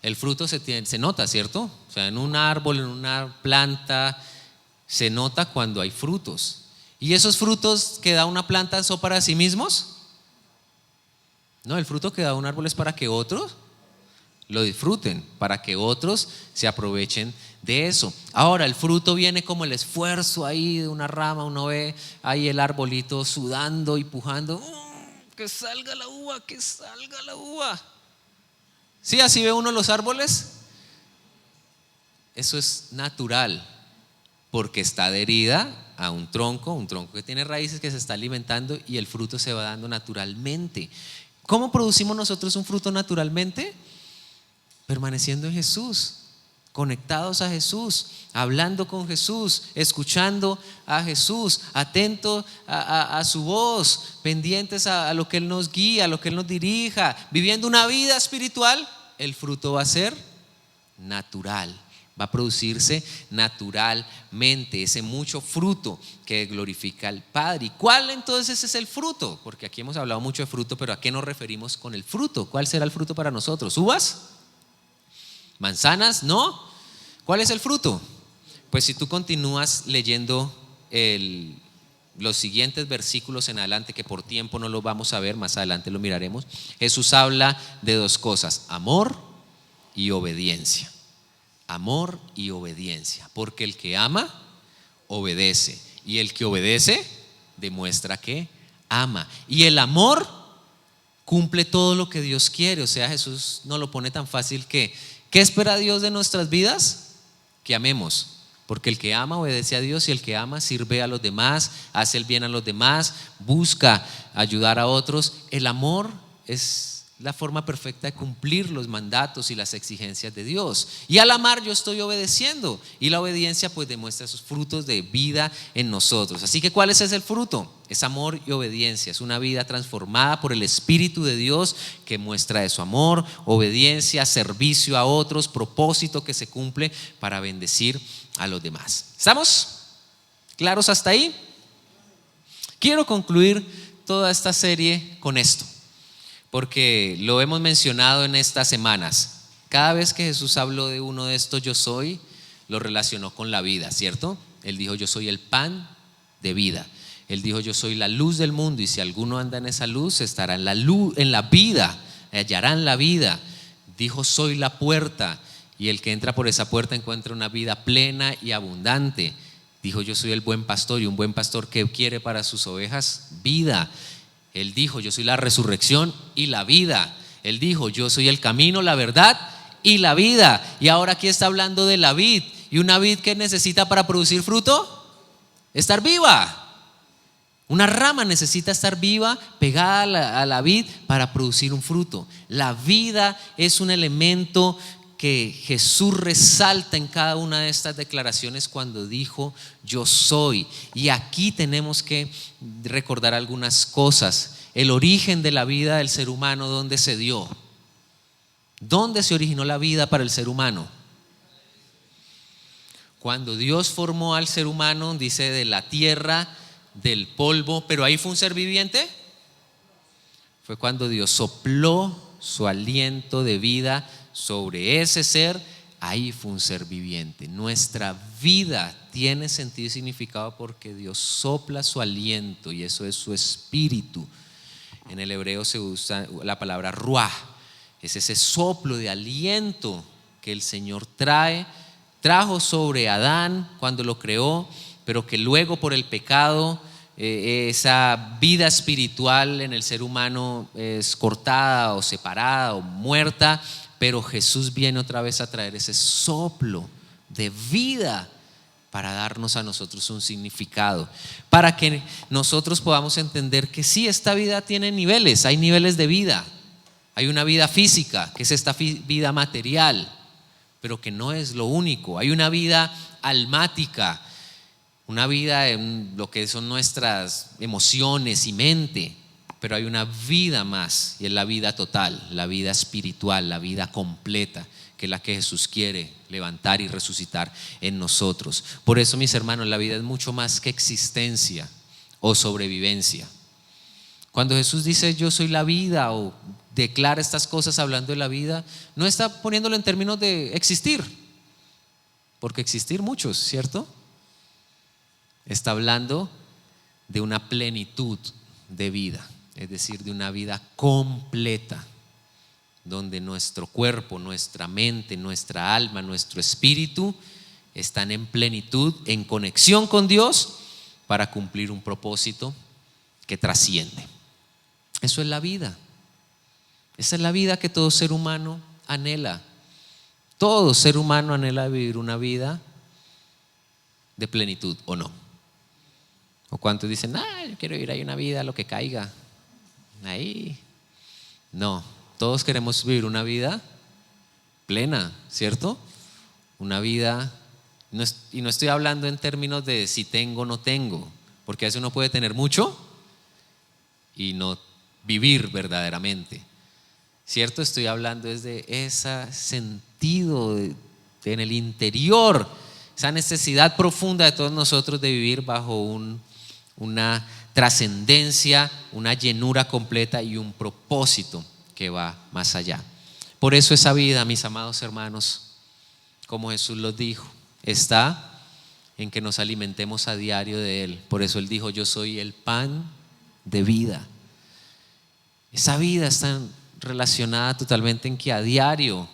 el fruto se nota, ¿cierto? O sea, en un árbol, en una planta, se nota cuando hay frutos. ¿Y esos frutos que da una planta son para sí mismos? No, el fruto que da un árbol es para que otros lo disfruten, para que otros se aprovechen de eso. Ahora, el fruto viene como el esfuerzo ahí de una rama. Uno ve ahí el arbolito sudando y pujando. Que salga la uva, que salga la uva. ¿Sí? Así ve uno los árboles. Eso es natural, porque está adherida a un tronco que tiene raíces, que se está alimentando, y el fruto se va dando naturalmente. ¿Cómo producimos nosotros un fruto naturalmente? Permaneciendo en Jesús, conectados a Jesús, hablando con Jesús, escuchando a Jesús, atentos a su voz, pendientes a lo que Él nos guía, a lo que Él nos dirija, viviendo una vida espiritual. El fruto va a ser natural, va a producirse naturalmente, ese mucho fruto que glorifica al Padre. ¿Y cuál entonces es el fruto? Porque aquí hemos hablado mucho de fruto, pero ¿a qué nos referimos con el fruto? ¿Cuál será el fruto para nosotros? ¿Uvas? ¿Manzanas? ¿No? ¿Cuál es el fruto? Pues si tú continúas leyendo los siguientes versículos en adelante, que por tiempo no lo vamos a ver, más adelante lo miraremos, Jesús habla de dos cosas: amor y obediencia. Amor y obediencia, porque el que ama, obedece, y el que obedece, demuestra que ama. Y el amor cumple todo lo que Dios quiere. O sea, Jesús no lo pone tan fácil que ¿qué espera Dios de nuestras vidas? Que amemos, porque el que ama obedece a Dios, y el que ama sirve a los demás, hace el bien a los demás, busca ayudar a otros. El amor es la forma perfecta de cumplir los mandatos y las exigencias de Dios. Y al amar yo estoy obedeciendo, y la obediencia pues demuestra esos frutos de vida en nosotros. Así que ¿cuál es ese fruto? Es amor y obediencia. Es una vida transformada por el Espíritu de Dios que muestra eso: amor, obediencia, servicio a otros, propósito que se cumple para bendecir a los demás. ¿Estamos claros hasta ahí? Quiero concluir toda esta serie con esto, porque lo hemos mencionado en estas semanas. Cada vez que Jesús habló de uno de estos yo soy, lo relacionó con la vida, ¿cierto? Él dijo: yo soy el pan de vida. Él dijo: yo soy la luz del mundo, y si alguno anda en esa luz, estará en la luz, en la vida, hallarán la vida. Dijo: soy la puerta, y el que entra por esa puerta encuentra una vida plena y abundante. Dijo: yo soy el buen pastor, y un buen pastor, ¿qué quiere para sus ovejas? Vida. Él dijo: yo soy la resurrección y la vida. Él dijo: yo soy el camino, la verdad y la vida. Y ahora aquí está hablando de la vid. ¿Y una vid qué necesita para producir fruto? Estar viva. Una rama necesita estar viva, pegada a la vid, para producir un fruto. La vida es un elemento que Jesús resalta en cada una de estas declaraciones cuando dijo: yo soy. Y aquí tenemos que recordar algunas cosas. El origen de la vida del ser humano, ¿dónde se dio? ¿Dónde se originó la vida para el ser humano? Cuando Dios formó al ser humano, dice: de la tierra, del polvo. Pero ahí fue un ser viviente. Fue cuando Dios sopló su aliento de vida sobre ese ser. Ahí fue un ser viviente. Nuestra vida tiene sentido y significado porque Dios sopla su aliento, y eso es su espíritu. En el hebreo se usa la palabra ruah. Es ese soplo de aliento que el Señor trajo sobre Adán cuando lo creó, pero que luego por el pecado esa vida espiritual en el ser humano es cortada o separada o muerta. Pero Jesús viene otra vez a traer ese soplo de vida para darnos a nosotros un significado, para que nosotros podamos entender que sí, esta vida tiene niveles. Hay niveles de vida. Hay una vida física, que es esta vida material, pero que no es lo único. Hay una vida almática, una vida en lo que son nuestras emociones y mente. Pero hay una vida más, y es la vida total, la vida espiritual, la vida completa, que es la que Jesús quiere levantar y resucitar en nosotros. Por eso, mis hermanos, la vida es mucho más que existencia o sobrevivencia. Cuando Jesús dice yo soy la vida o declara estas cosas hablando de la vida, no está poniéndolo en términos de existir, porque existir muchos, ¿cierto? Está hablando de una plenitud de vida, es decir, de una vida completa, donde nuestro cuerpo, nuestra mente, nuestra alma, nuestro espíritu están en plenitud, en conexión con Dios para cumplir un propósito que trasciende. Eso es la vida. Esa es la vida que todo ser humano anhela. Todo ser humano anhela vivir una vida de plenitud, ¿o no? ¿O cuántos dicen, yo quiero vivir ahí una vida, lo que caiga? Ahí. No, todos queremos vivir una vida plena, ¿cierto? Una vida, y no estoy hablando en términos de si tengo o no tengo, porque a veces uno puede tener mucho y no vivir verdaderamente, ¿cierto? Estoy hablando desde ese sentido en el interior, esa necesidad profunda de todos nosotros de vivir bajo una trascendencia, una llenura completa y un propósito que va más allá. Por eso esa vida, mis amados hermanos, como Jesús los dijo, está en que nos alimentemos a diario de Él. Por eso Él dijo, yo soy el pan de vida. Esa vida está relacionada totalmente en que a diario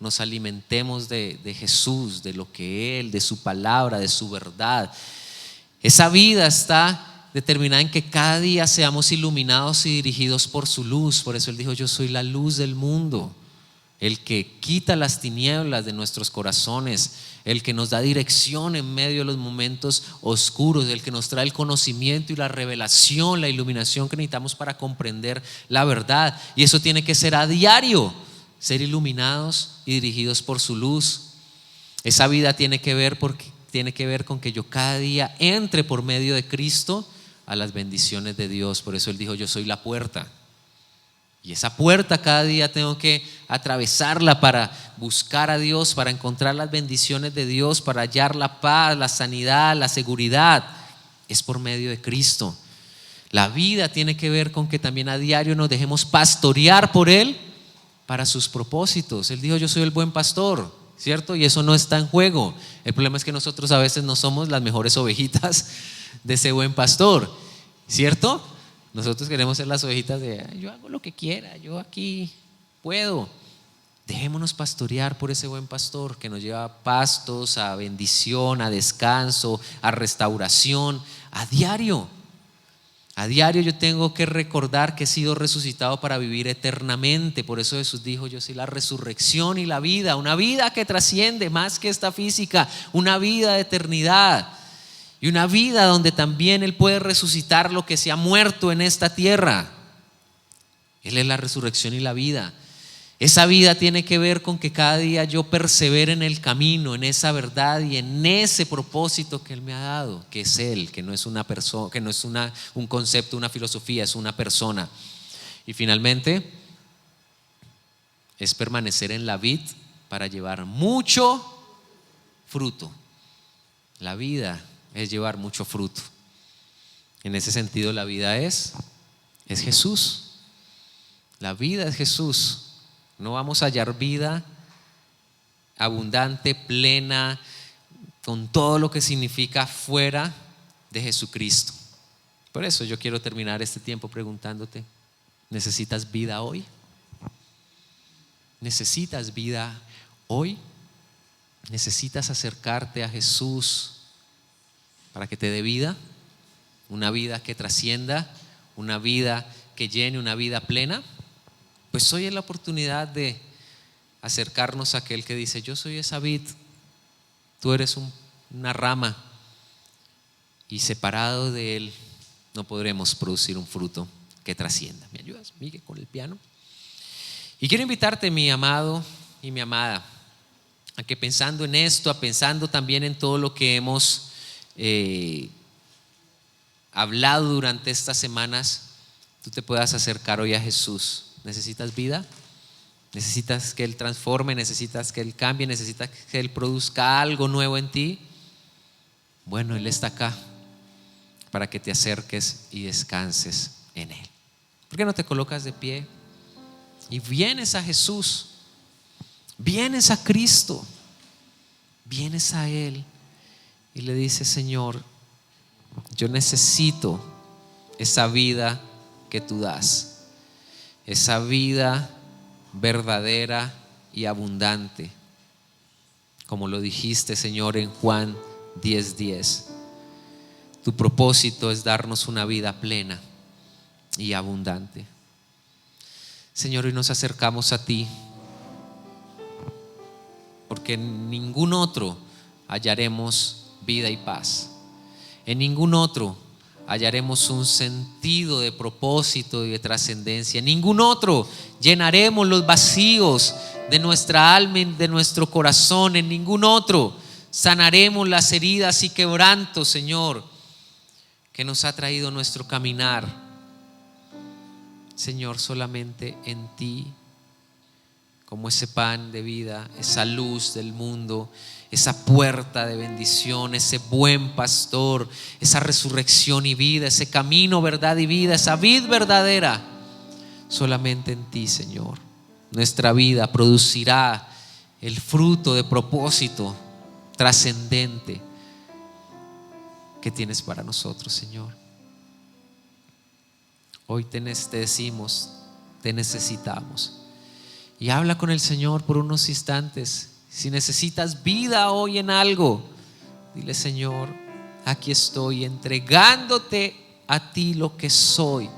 nos alimentemos de Jesús, de lo que Él, de su palabra, de su verdad. Esa vida está determinada en que cada día seamos iluminados y dirigidos por su luz. Por eso Él dijo, yo soy la luz del mundo, el que quita las tinieblas de nuestros corazones, el que nos da dirección en medio de los momentos oscuros, el que nos trae el conocimiento y la revelación, la iluminación que necesitamos para comprender la verdad. Y eso tiene que ser a diario, ser iluminados y dirigidos por su luz. Esa vida tiene que ver con que yo cada día entre por medio de Cristo a las bendiciones de Dios. Por eso Él dijo, yo soy la puerta. Y esa puerta cada día tengo que atravesarla para buscar a Dios, para encontrar las bendiciones de Dios, para hallar la paz, la sanidad, la seguridad. Es por medio de Cristo. La vida tiene que ver con que también a diario nos dejemos pastorear por Él para sus propósitos. Él dijo, yo soy el buen pastor, ¿cierto? Y eso no está en juego. El problema es que nosotros a veces no somos las mejores ovejitas de ese buen pastor, ¿cierto? Nosotros queremos ser las ovejitas de yo hago lo que quiera, yo aquí puedo. Dejémonos pastorear por ese buen pastor que nos lleva a pastos, a bendición, a descanso, a restauración, a diario. A diario yo tengo que recordar que he sido resucitado para vivir eternamente. Por eso Jesús dijo, yo soy la resurrección y la vida. Una vida que trasciende más que esta física, una vida de eternidad. Y una vida donde también Él puede resucitar lo que se ha muerto en esta tierra. Él es la resurrección y la vida. Esa vida tiene que ver con que cada día yo persevere en el camino, en esa verdad y en ese propósito que Él me ha dado, que es Él, que no es una persona, que no es un concepto, una filosofía, es una persona. Y finalmente es permanecer en la vid para llevar mucho fruto. La vida es llevar mucho fruto. En ese sentido la vida es Jesús. La vida es Jesús. No vamos a hallar vida abundante, plena, con todo lo que significa fuera de Jesucristo. Por eso yo quiero terminar este tiempo preguntándote, ¿necesitas vida hoy? ¿Necesitas vida hoy? ¿Necesitas acercarte a Jesús para que te dé vida? Una vida que trascienda, una vida que llene, una vida plena. Pues hoy es la oportunidad de acercarnos a aquel que dice, yo soy esa vid, tú eres una rama, y separado de Él no podremos producir un fruto que trascienda. ¿Me ayudas, Miguel, con el piano? Y quiero invitarte, mi amado y mi amada, a que pensando en esto, pensando también en todo lo que hemos hablado durante estas semanas, tú te puedas acercar hoy a Jesús. ¿Necesitas vida? ¿Necesitas que Él transforme? ¿Necesitas que Él cambie? ¿Necesitas que Él produzca algo nuevo en ti? Bueno, Él está acá para que te acerques y descanses en Él. ¿Por qué no te colocas de pie y vienes a Jesús? Vienes a Cristo, vienes a Él y le dices: Señor, yo necesito esa vida que tú das, esa vida verdadera y abundante, como lo dijiste, Señor, en Juan 10:10. Tu propósito es darnos una vida plena y abundante. Señor, hoy nos acercamos a ti porque en ningún otro hallaremos vida y paz. En ningún otro hallaremos un sentido de propósito y de trascendencia. En ningún otro llenaremos los vacíos de nuestra alma y de nuestro corazón. En ningún otro sanaremos las heridas y quebrantos, Señor, que nos ha traído nuestro caminar. Señor, solamente en ti, como ese pan de vida, esa luz del mundo, esa puerta de bendición, ese buen pastor, esa resurrección y vida, ese camino, verdad y vida, esa vid verdadera. Solamente en ti, Señor, nuestra vida producirá el fruto de propósito trascendente que tienes para nosotros, Señor. Hoy te decimos, te necesitamos. Y habla con el Señor por unos instantes. Si necesitas vida hoy en algo, dile: Señor, aquí estoy entregándote a ti lo que soy,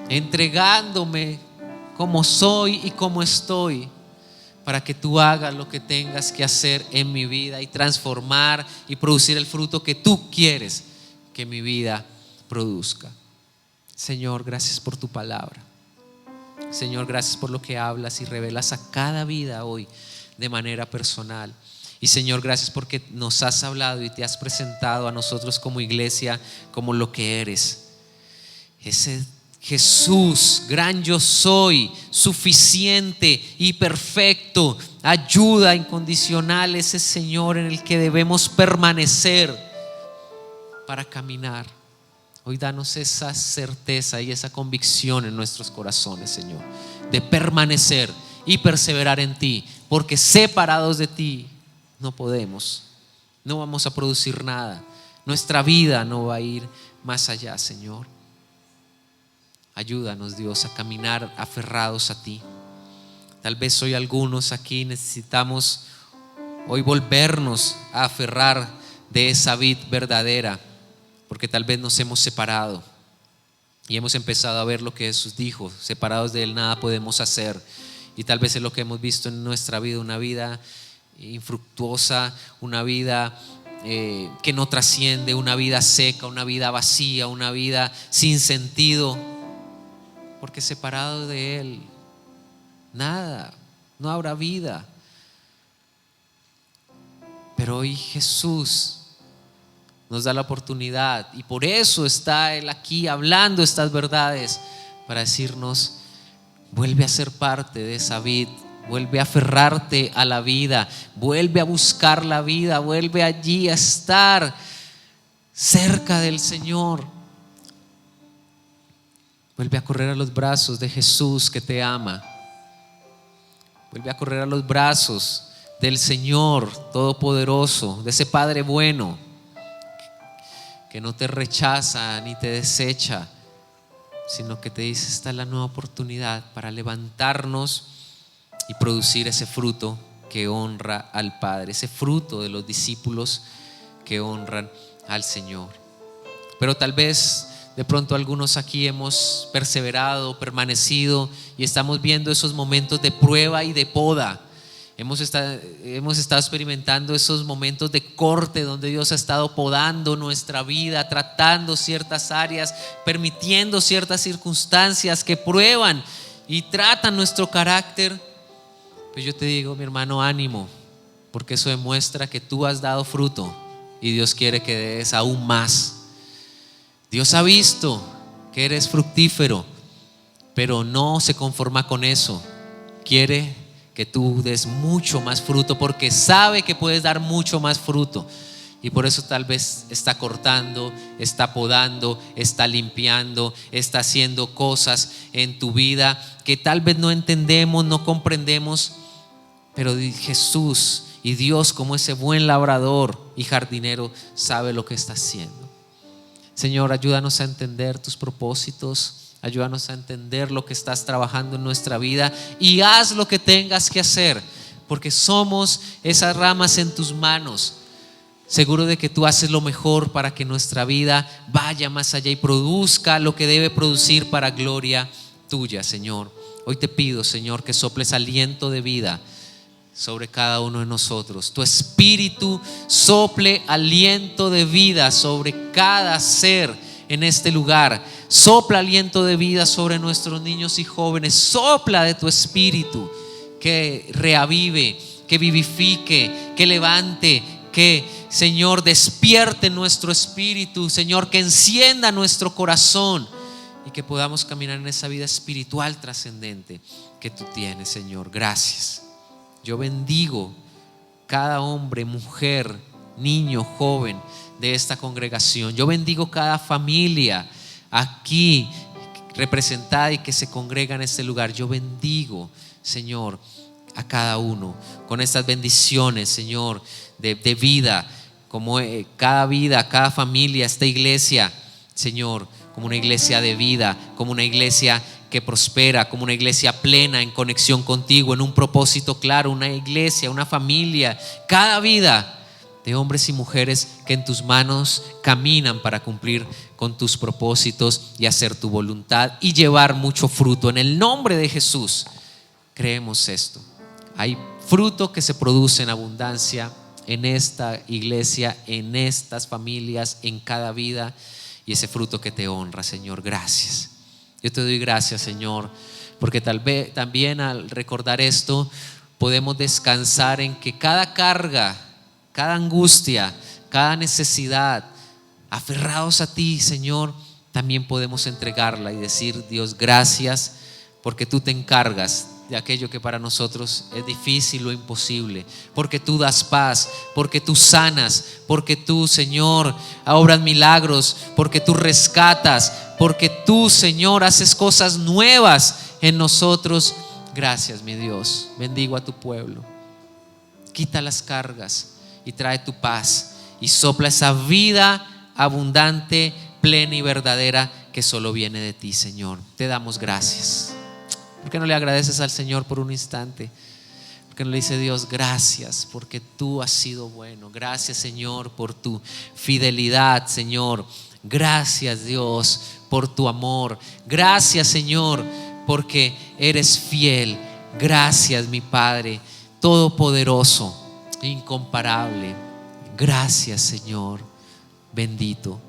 entregándome como soy y como estoy, para que tú hagas lo que tengas que hacer en mi vida y transformar y producir el fruto que tú quieres que mi vida produzca. Señor, gracias por tu palabra. Señor, gracias por lo que hablas y revelas a cada vida hoy de manera personal. Y Señor, gracias porque nos has hablado y te has presentado a nosotros como iglesia como lo que eres, ese Jesús, gran yo soy, suficiente y perfecto, ayuda incondicional, ese Señor en el que debemos permanecer para caminar. Hoy danos esa certeza y esa convicción en nuestros corazones, Señor, de permanecer y perseverar en ti, porque separados de ti no podemos, no vamos a producir nada. Nuestra vida no va a ir más allá, Señor. Ayúdanos, Dios, a caminar aferrados a ti. Tal vez hoy algunos aquí necesitamos hoy volvernos a aferrar de esa vid verdadera, porque tal vez nos hemos separado y hemos empezado a ver lo que Jesús dijo: separados de Él nada podemos hacer. Y tal vez es lo que hemos visto en nuestra vida, una vida infructuosa, una vida que no trasciende, una vida seca, una vida vacía, una vida sin sentido, porque separado de Él nada, no habrá vida. Pero hoy Jesús nos da la oportunidad, y por eso está Él aquí hablando estas verdades, para decirnos: vuelve a ser parte de esa vid, vuelve a aferrarte a la vida, vuelve a buscar la vida, vuelve allí a estar cerca del Señor, vuelve a correr a los brazos de Jesús que te ama, vuelve a correr a los brazos del Señor Todopoderoso, de ese Padre bueno que no te rechaza ni te desecha, sino que te dice: esta es la nueva oportunidad para levantarnos y producir ese fruto que honra al Padre, ese fruto de los discípulos que honran al Señor. Pero tal vez de pronto algunos aquí hemos perseverado, permanecido, y estamos viendo esos momentos de prueba y de poda. Hemos estado experimentando esos momentos de corte donde Dios ha estado podando nuestra vida, tratando ciertas áreas, permitiendo ciertas circunstancias que prueban y tratan nuestro carácter. Pues yo te digo, mi hermano, ánimo, porque eso demuestra que tú has dado fruto y Dios quiere que des aún más. Dios ha visto que eres fructífero, pero no se conforma con eso. Quiere que tú des mucho más fruto, porque sabe que puedes dar mucho más fruto. Y por eso tal vez está cortando, está podando, está limpiando, está haciendo cosas en tu vida que tal vez no entendemos, no comprendemos. Pero Jesús y Dios, como ese buen labrador y jardinero, sabe lo que está haciendo. Señor, ayúdanos a entender tus propósitos, ayúdanos a entender lo que estás trabajando en nuestra vida, y haz lo que tengas que hacer, porque somos esas ramas en tus manos, seguro de que tú haces lo mejor para que nuestra vida vaya más allá y produzca lo que debe producir para gloria tuya, Señor. Hoy te pido, Señor, que soples aliento de vida sobre cada uno de nosotros. Tu espíritu sople aliento de vida sobre cada ser en este lugar. Sopla aliento de vida sobre nuestros niños y jóvenes. Sopla de tu espíritu que reavive, que vivifique, que levante, que, Señor, despierte nuestro espíritu, Señor, que encienda nuestro corazón y que podamos caminar en esa vida espiritual trascendente que tú tienes, Señor. Gracias. Yo bendigo cada hombre, mujer, niño, joven de esta congregación. Yo bendigo cada familia aquí representada y que se congrega en este lugar. Yo bendigo, Señor, a cada uno con estas bendiciones, Señor, de vida, como cada vida, cada familia, esta iglesia, Señor, como una iglesia de vida, como una iglesia que prospera, como una iglesia plena en conexión contigo, en un propósito claro, una iglesia, una familia, cada vida de hombres y mujeres que en tus manos caminan para cumplir con tus propósitos y hacer tu voluntad y llevar mucho fruto. En el nombre de Jesús creemos esto. Hay fruto que se produce en abundancia en esta iglesia, en estas familias, en cada vida, y ese fruto que te honra, Señor. Gracias. Yo te doy gracias, Señor, porque tal vez también al recordar esto podemos descansar en que cada carga, cada angustia, cada necesidad, aferrados a ti, Señor, también podemos entregarla y decir: Dios, gracias, porque tú te encargas de aquello que para nosotros es difícil o imposible, porque tú das paz, porque tú sanas, porque tú, Señor, obras milagros, porque tú rescatas, porque tú, Señor, haces cosas nuevas en nosotros. Gracias, mi Dios. Bendigo a tu pueblo. Quita las cargas y trae tu paz y sopla esa vida abundante, plena y verdadera que solo viene de ti, Señor. Te damos gracias. ¿Por qué no le agradeces al Señor por un instante? ¿Por qué no le dice: Dios, gracias porque tú has sido bueno? Gracias, Señor, por tu fidelidad, Señor. Gracias, Dios, por tu amor. Gracias, Señor, porque eres fiel. Gracias, mi Padre todopoderoso, incomparable. Gracias, Señor, bendito.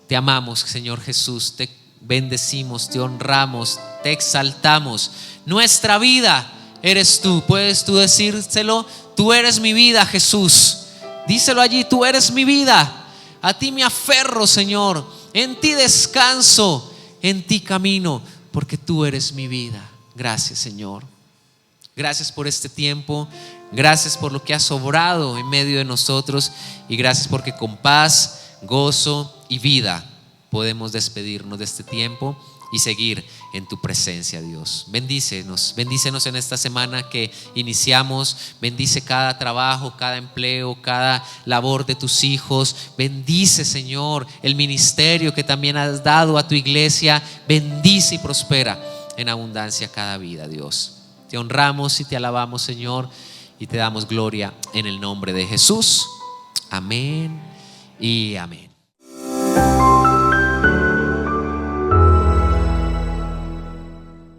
Te amamos, Señor Jesús. Te bendecimos, te honramos, te exaltamos. Nuestra vida eres tú. Puedes tú decírselo: tú eres mi vida, Jesús. Díselo allí: tú eres mi vida. A ti me aferro, Señor. En ti descanso, en ti camino, porque tú eres mi vida. Gracias, Señor. Gracias por este tiempo. Gracias por lo que has obrado en medio de nosotros. Y gracias porque con paz, gozo y vida podemos despedirnos de este tiempo y seguir en tu presencia, Dios. Bendícenos en esta semana que iniciamos. Bendice cada trabajo, cada empleo, cada labor de tus hijos. Bendice, Señor, el ministerio que también has dado a tu iglesia. Bendice y prospera en abundancia cada vida, Dios. Te honramos y te alabamos, Señor, y te damos gloria en el nombre de Jesús. Amén y amén.